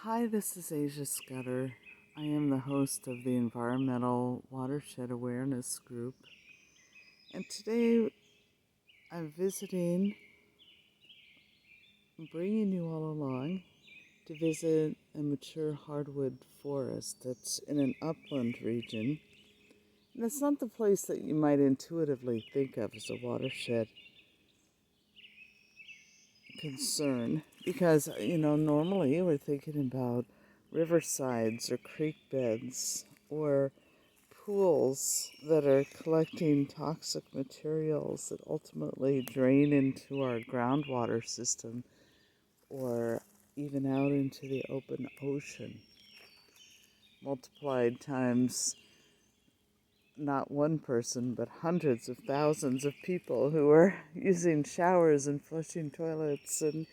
Hi, this is Asia Scudder. I am the host of the Environmental Watershed Awareness Group. And today I'm bringing you all along to visit a mature hardwood forest that's in an upland region. And it's not the place that you might intuitively think of as a watershed concern because, normally we're thinking about riversides or creek beds or pools that are collecting toxic materials that ultimately drain into our groundwater system or even out into the open ocean, multiplied times not one person, but hundreds of thousands of people who are using showers and flushing toilets and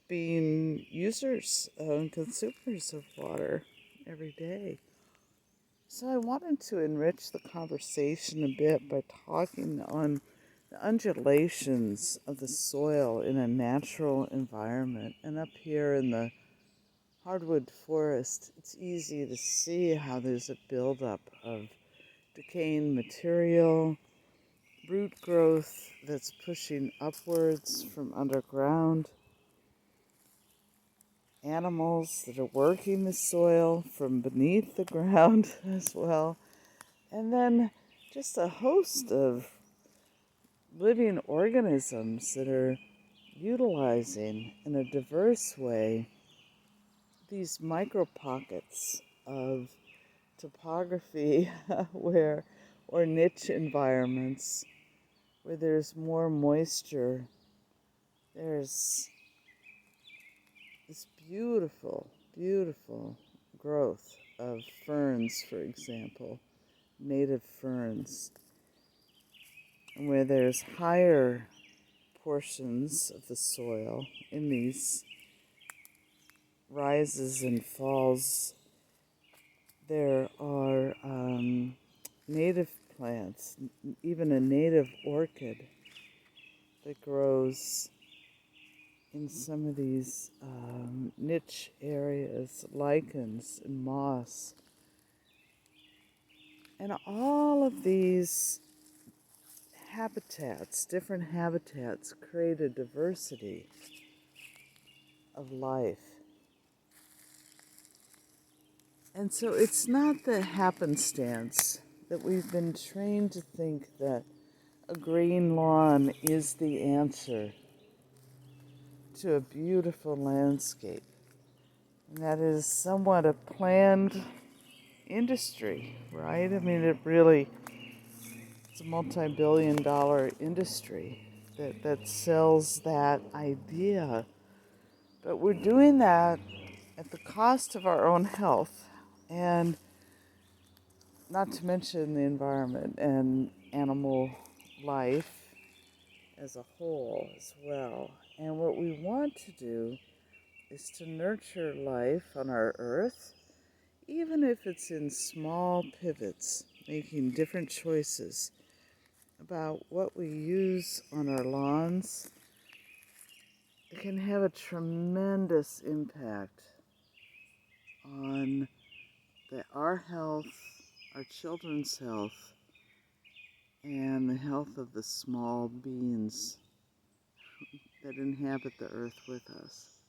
being users and consumers of water every day. So I wanted to enrich the conversation a bit by talking on the undulations of the soil in a natural environment. And up here in the hardwood forest, it's easy to see how there's a buildup of decaying material, root growth that's pushing upwards from underground, animals that are working the soil from beneath the ground as well, and then just a host of living organisms that are utilizing in a diverse way these micro pockets of topography or niche environments where there's more moisture. There's this beautiful, beautiful growth of ferns, for example, native ferns, and where there's higher portions of the soil in these rises and falls, there are native plants, even a native orchid that grows in some of these niche areas, lichens and moss. And all of these different habitats, create a diversity of life. And so it's not the happenstance that we've been trained to think that a green lawn is the answer to a beautiful landscape. And that is somewhat a planned industry, right? I mean, it's a multi-billion-dollar industry that sells that idea. But we're doing that at the cost of our own health, and not to mention the environment and animal life as a whole as well. And what we want to do is to nurture life on our earth, even if it's in small pivots, making different choices about what we use on our lawns. It can have a tremendous impact on our health, our children's health, and the health of the small beings that inhabit the earth with us.